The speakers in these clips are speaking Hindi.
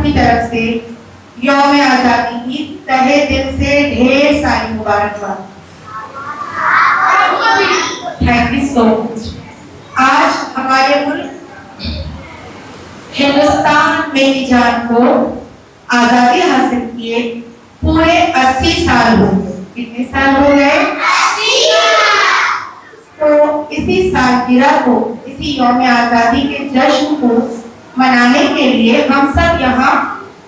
की तरफ से यौम आज़ादी की तहे दिल से ढेर सारी मुबारकबाद। Thank you so much. आज हमारे मुल्क हिंदुस्तान मेरी जान को आजादी हासिल किए पूरे 80 साल हो गए। कितने साल हो गए? 80 साल। तो इसी सालगिरह को, इसी यौम आजादी के जश्न को मनाने के लिए हम सब यहाँ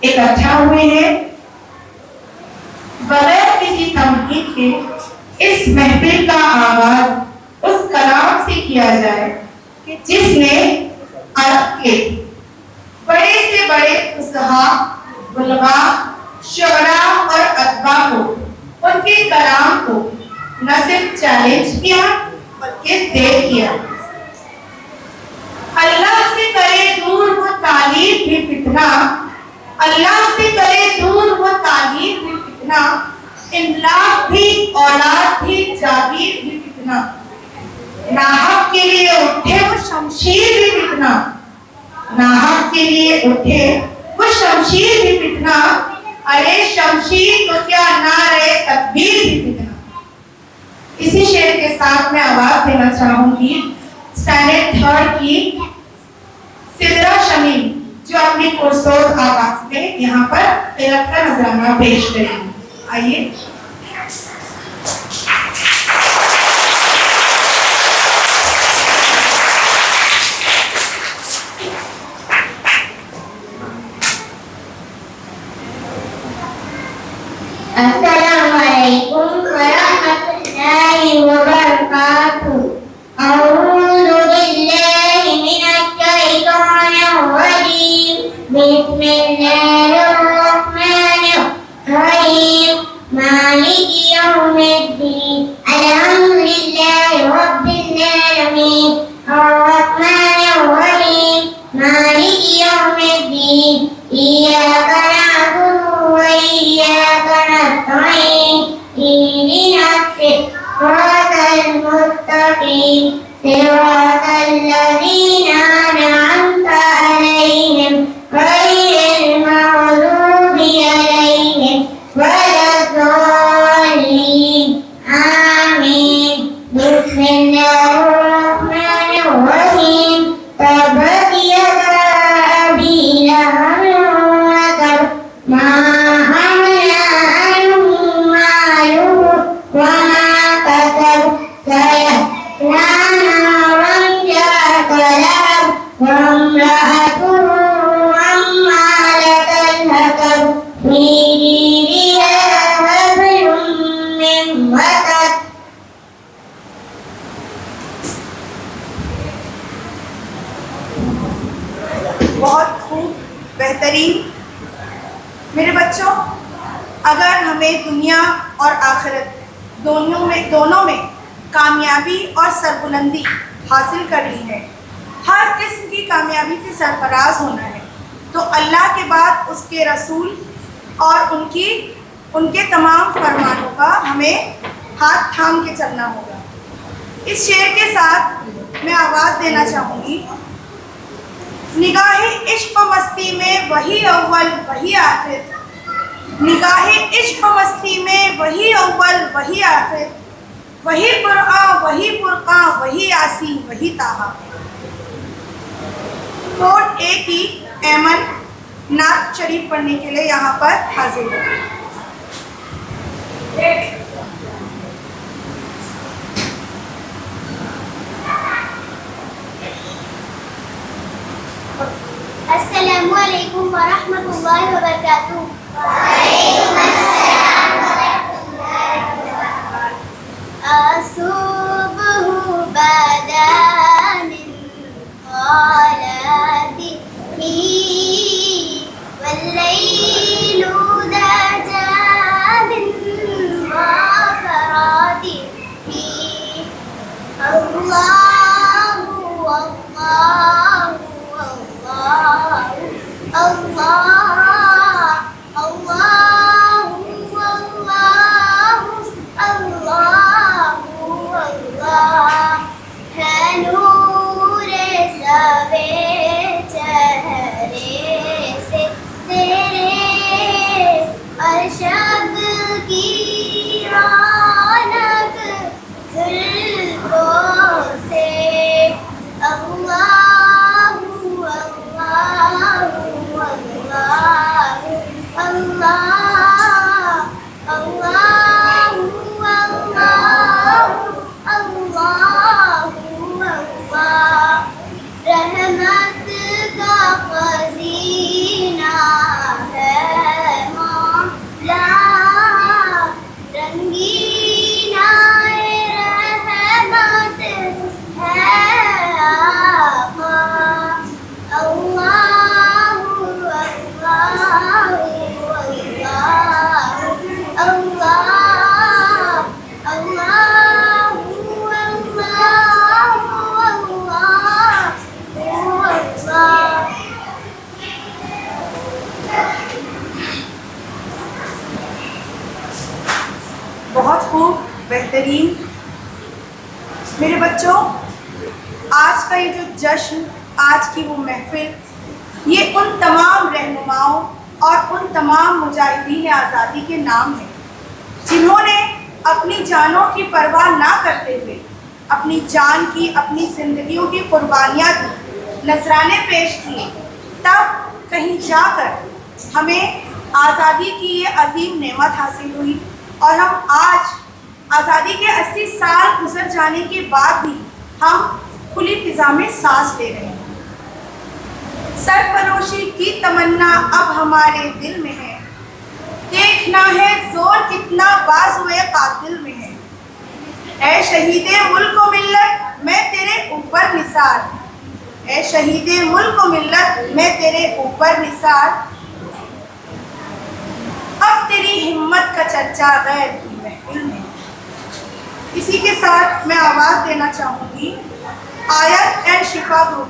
इकट्ठा हुए हैं। बगैर किसी तमहीद के इस महफिल का आगाज उस कलाम से किया जाए कि जिसने अरब के बड़े से बड़े फुसहा, बुलगा, शुअरा और अदबा को, उनके कलाम को न सिर्फ चैलेंज किया बल्कि सेव किया। अल्लाह से करे दूर वो तालीम भी फितना, अल्लाह से करे दूर वो तालीम भी फितना, इमलाक भी औलाद भी जागीर भी फितना, नाहक के लिए उठे वो शमशीर भी फितना, नाहक के लिए उठे वो शमशीर भी फितना, अरे शमशीर तो क्या नारे तकबीर भी फितना। इसी शेर के साथ मैं आवाज देना चाहूंगी स्टैंडर्ड 3 की सिदरा शमीम, जो अपनी पुरसोज आवाज में यहाँ पर तिलक का नजराना पेश करेंगी। आइए। अस्सलामुअलैकुम वरहमतुल्लाहि वबरकातुहू। अऊज़ु बिल्लाहि मिनश शैतानिर रजीम। बिस्मिल्लाहिर रहमानिर रहीम। मालिकि यौमिद्दीन। अल्हम्दुलिल्लाहि रब्बिल आलमीन। अर्रहमानिर रहीम। मालिकि यौमिद्दीन। इय्याका नअबुदु व इय्याका नस्तईन। इहदिना सिरातल मुस्तकीम। सिरातल लज़ीना अनअमता अलैहिम गैरिल मग़्दूबि अलैहिम वलद्दाल्लीन। आमीन। बिस्मिल्लाहिर रहमानिर रहीम। तब्बत यदा अबी लहब व तब। मा अग़ना अन्हु मालुहु व मा कसब। सयस्ला नारन ज़ाता लहब व इम्रअतुहु हम्मालतल हतब। फी जीदिहा हब्लुम मिन मसद। बहुत खूब, बेहतरीन। मेरे बच्चों, अगर हमें दुनिया और आखिरत दोनों में कामयाबी और सरबुलंदी हासिल करनी है, हर किस्म की कामयाबी से सरफराज होना है, तो अल्लाह के बाद उसके रसूल और उनके तमाम फरमानों का हमें हाथ थाम के चलना होगा। इस शेर के साथ मैं आवाज़ देना चाहूँगी। निगाहे इश्क मस्ती में वही अव्वल वही आखिर, निगाहे इश्क मस्ती में वही अव्वल वही आखिर, वही कुरआन वही फुरकान वही यासीन वही ताहा। कोट ए की ऐमन नात शरीफ पढ़ने के लिए यहाँ पर हाजिर है। अस्सलामुअलैकुम वरहमतुल्लाहि वबरकातुहू। वालेकुम अस्सलाम वरहमतुल्लाहि वबरकातुहू। असुबहु बदा मिन क़ालातिही वल्लैलु दजा मिन ग़फ़रातिही। अल्लाहु अल्लाहु अल्लाह अल्लाहु अल्लाहु अल्लाह है नूरे सवे चेहरे से बेहतरीन। मेरे बच्चों, आज का ये जो जश्न, आज की वो महफिल, ये उन तमाम रहनुमाओं और उन तमाम मुजाहिदीन आज़ादी के नाम है जिन्होंने अपनी जानों की परवाह ना करते हुए अपनी जान की, अपनी ज़िंदगियों की कुर्बानियाँ दी, नजराने पेश किए, तब कहीं जाकर हमें आज़ादी की ये अजीम नेमत हासिल हुई। और हम आज आज़ादी के 80 साल गुजर जाने के बाद भी हम खुली फिजा में सांस ले रहे हैं। सरफरोशी की तमन्ना अब हमारे दिल में है, देखना है जोर कितना बाज़ुए कातिल में है। ऐ शहीदे मुल्क व मिल्लत मैं तेरे ऊपर निसार, ऐ शहीदे मुल्क व मिल्लत मैं तेरे ऊपर निसार। अब तेरी हिम्मत का चर्चा गैर की महफिल में। इसी के साथ मैं आवाज़ देना चाहूँगी आयत एंड शिफा ग्रुप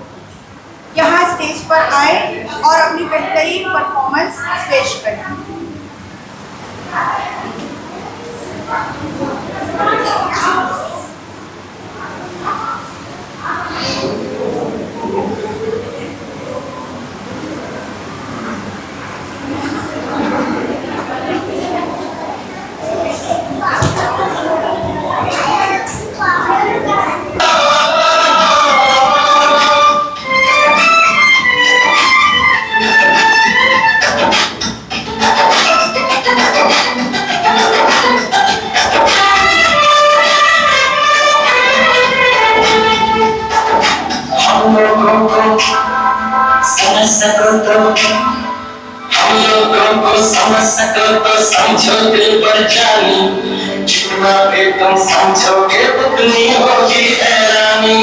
यहाँ स्टेज पर आए और अपनी बेहतरीन परफॉर्मेंस पेश करें। हम लोगों को समझ सको तो समझो दिल पर जानी, जितना भी तुम समझोगे उतनी होगी हैरानी।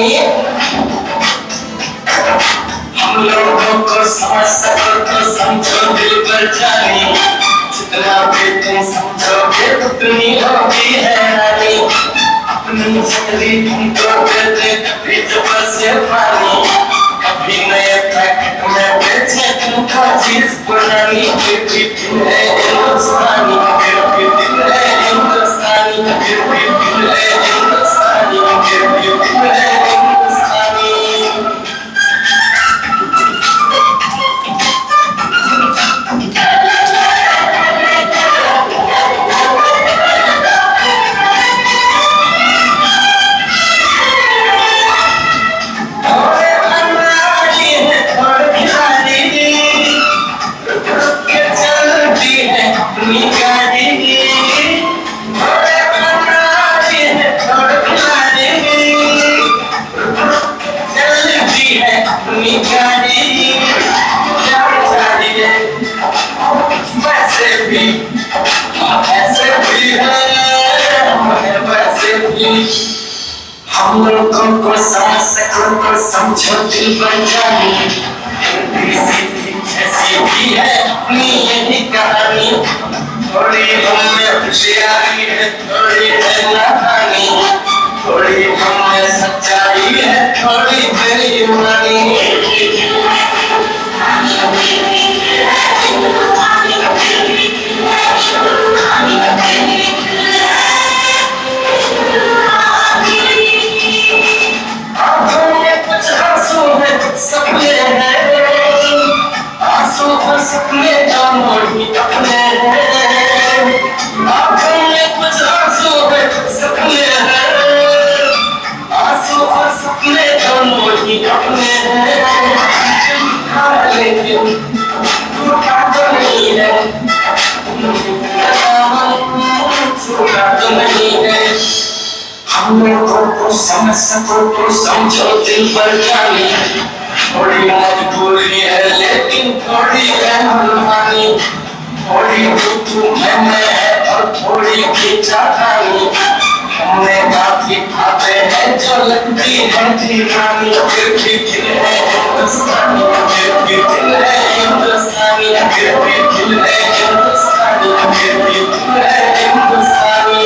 हम लोगों को समझ सको तो समझो दिल पर जानी, जितना भी तुम समझोगे उतनी होगी हैरानी। अपनी जिंदगी तुमको दे दे कभी जबर से पानी, कभी नए पैकेट में बेचे तुमको चीज पुरानी। फिर भी दिल है हिंदुस्तानी, फिर भी दिल है हिंदुस्तानी, फिर भी दिल है हिंदुस्तानी, फिर भी दिल है हिंदुस्तानी। हम लोगों को समझ सको तो समझो दिल पर जानी, जैसी भी है अपनी यही कहानी। थोड़ी हमने होशियारी है, थोड़ी है नादानी, थोड़ी हमने सच्चाई है, थोड़ी बेईमानी। सपने हैं आंसू और सपने जानवर ही अपने हैं। आंखों में कुछ आंसू है, सपने हैं आंसू और सपने जानवर ही अपने हैं। लेकिन टूटा तो नहीं है, टूटा तो नहीं है। हम लोगों को समझ सको तो समझो दिल पर जानी, थोड़ी मजबूरी है लेकिन थोड़ी है मनमानी, थोड़ी तू मैं है और थोड़ी की चाहनी। हमने काफी खाते हैं जो लगती है दीवानी, फिर भी दिल है हिंदुस्तानी, फिर भी दिल है हिंदुस्तानी, फिर भी दिल है हिंदुस्तानी, फिर भी दिल है हिंदुस्तानी।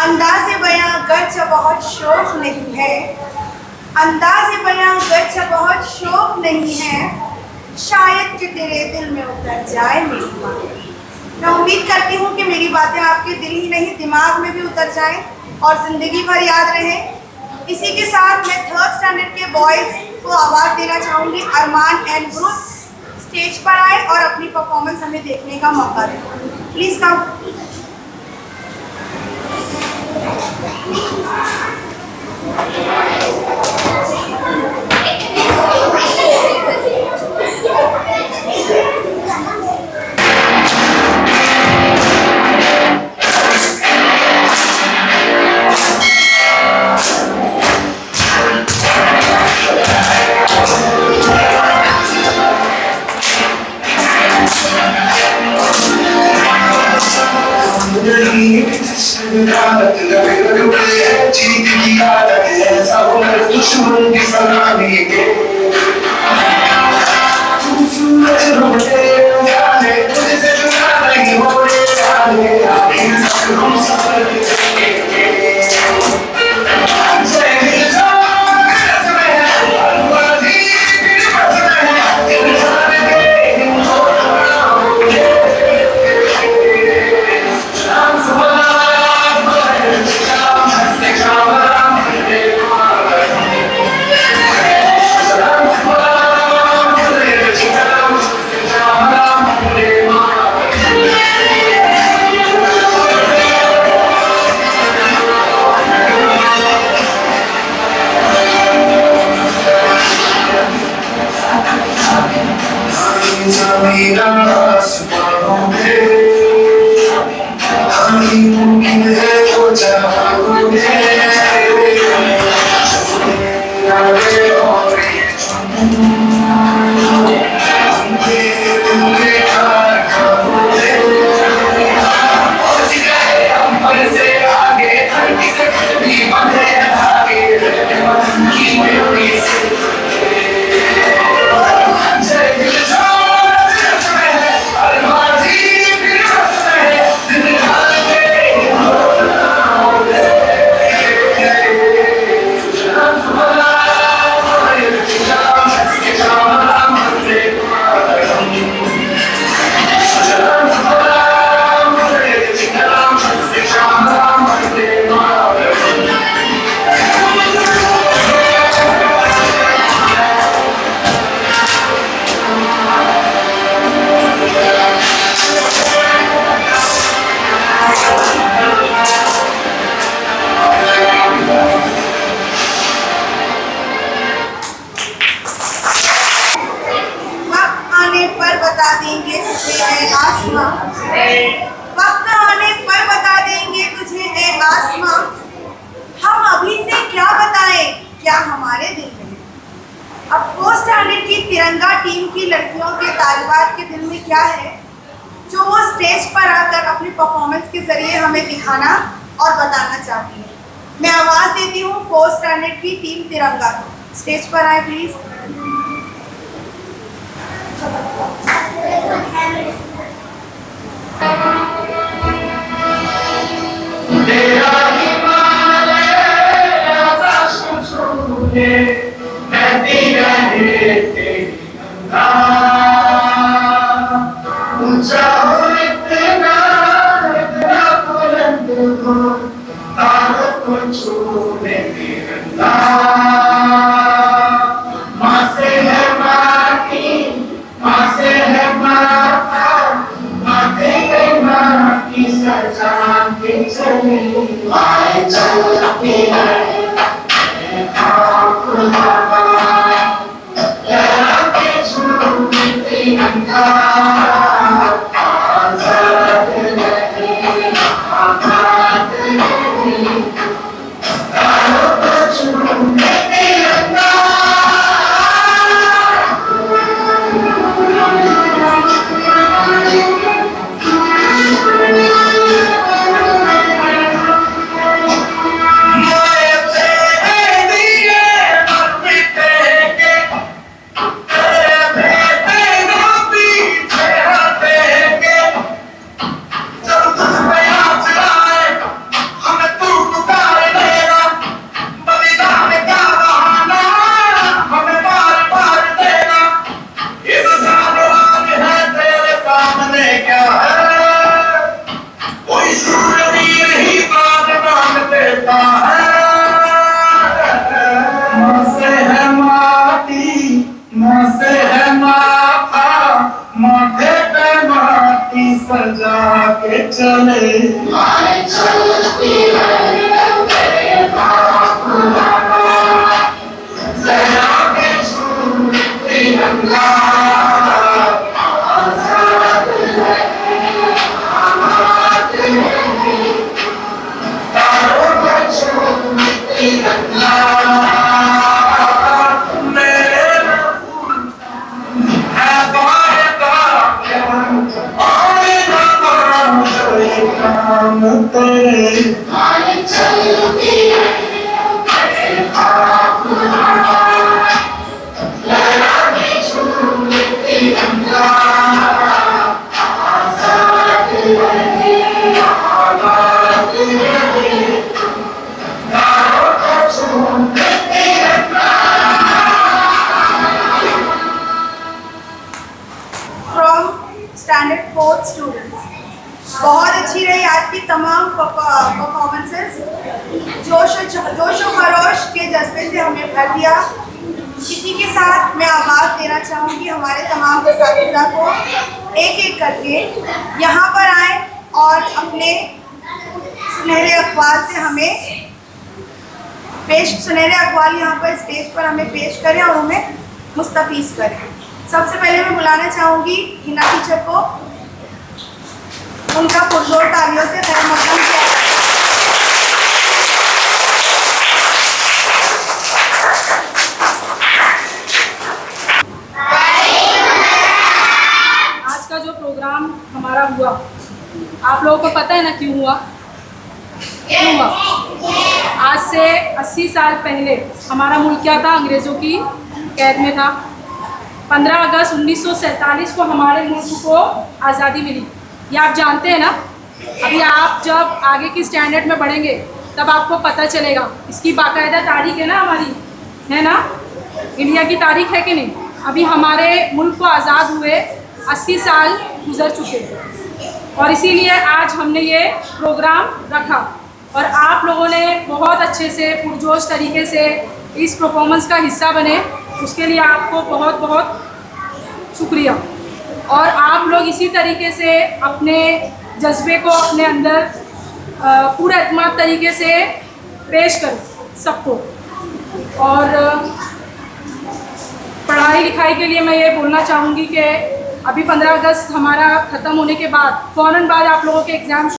अंदाज़े बयां गर्च बहुत शौक नहीं है, अंदाज़े बयां गर्च बहुत शौक नहीं है, शायद कि तेरे दिल में उतर जाए मेरी बात। मैं उम्मीद करती हूँ कि मेरी बातें आपके दिल ही नहीं दिमाग में भी उतर जाएं और ज़िंदगी भर याद रहें। इसी के साथ मैं थर्ड स्टैंडर्ड के बॉयज़ को आवाज़ देना चाहूँगी। अरमान एंड ग्रुप स्टेज पर आए और अपनी परफॉर्मेंस हमें देखने का मौका दें। प्लीज़ कम। दुश्मन की सलामी के तू सूरज रोटे जाने तुझसे जुड़ा नहीं होने जाने आखिर तक हम सफर करेंगे जय हिंद रस में है अलवादी रस में है इंसान के हिंदुस्तान राम सलाम राम हंसने का ज़मीन आसमानों में हानि मुमकिन है तो जहां में आगे और ये दिल के कारखानों में और सिखाए अंबर से आगे धरती से भी बंधे धागे की मेमोरी से जय दिल बता देंगे तुझे ए आसमां, वक्त आने पर बता देंगे तुझे ए आसमां। हम अभी से क्या बताएं क्या हमारे दिल में। अब फोर्थ स्टैंडर्ड की तिरंगा टीम की लड़कियों के तालिबात के दिल में क्या है जो वो स्टेज पर आकर अपनी परफॉर्मेंस के जरिए हमें दिखाना और बताना चाहती है। मैं आवाज़ देती हूँ फोर्थ स्टैंडर्ड की टीम तिरंगा को। स्टेज पर आए प्लीज़। तेरा हिमालय आकाश को छूने बहती रहे तेरी गंगा ऊंचा हो इतना इतना बुलंद हो तारों को छूने तिरंगा माँ से है माटी माँ से है माता माथे पे माँ की सजा के चली आए चलती है आप हवा लहरा के छूती गंगा आजाद नहीं आजाद नहीं तारों को छूने तिरंगा माए स्टैंडर्ड 4 स्टूडेंट्स, बहुत अच्छी रही आज की तमाम परफॉर्मेंसेस। जोश और खरोश के जज्बे से हमें भर दिया। इसी के साथ मैं आवाज़ देना चाहूँगी हमारे तमाम असातिज़ा को एक एक करके यहाँ पर आए और अपने सुनहरे अक़वाल से हमें सुनहरे अक़वाल यहाँ पर स्टेज पर हमें पेश करें और हमें मुस्तफ़ीज़ करें। सबसे पहले मैं बुलाना चाहूँगी हिना टीचर को, उनका पुरजोर तालियों से खैर मक़दम किया। आज का जो प्रोग्राम हमारा हुआ, आप लोगों को पता है ना क्यों हुआ? आज से 80 साल पहले हमारा मुल्क क्या था? अंग्रेज़ों की कैद में था। 15 अगस्त 1947 को हमारे मुल्क को आज़ादी मिली। ये आप जानते हैं ना। अभी आप जब आगे की स्टैंडर्ड में बढ़ेंगे तब आपको पता चलेगा। इसकी बाकायदा तारीख है ना, हमारी है ना, इंडिया की तारीख है कि नहीं? अभी हमारे मुल्क को आज़ाद हुए 80 साल गुजर चुके और इसीलिए आज हमने ये प्रोग्राम रखा और आप लोगों ने बहुत अच्छे से पुरजोश तरीके से इस परफॉर्मेंस का हिस्सा बने, उसके लिए आपको बहुत बहुत शुक्रिया। और आप लोग इसी तरीके से अपने जज्बे को अपने अंदर पूरे एतमाद तरीके से पेश कर सबको। और पढ़ाई लिखाई के लिए मैं ये बोलना चाहूँगी कि अभी 15 अगस्त हमारा ख़त्म होने के बाद फ़ौरन बाद आप लोगों के एग्ज़ाम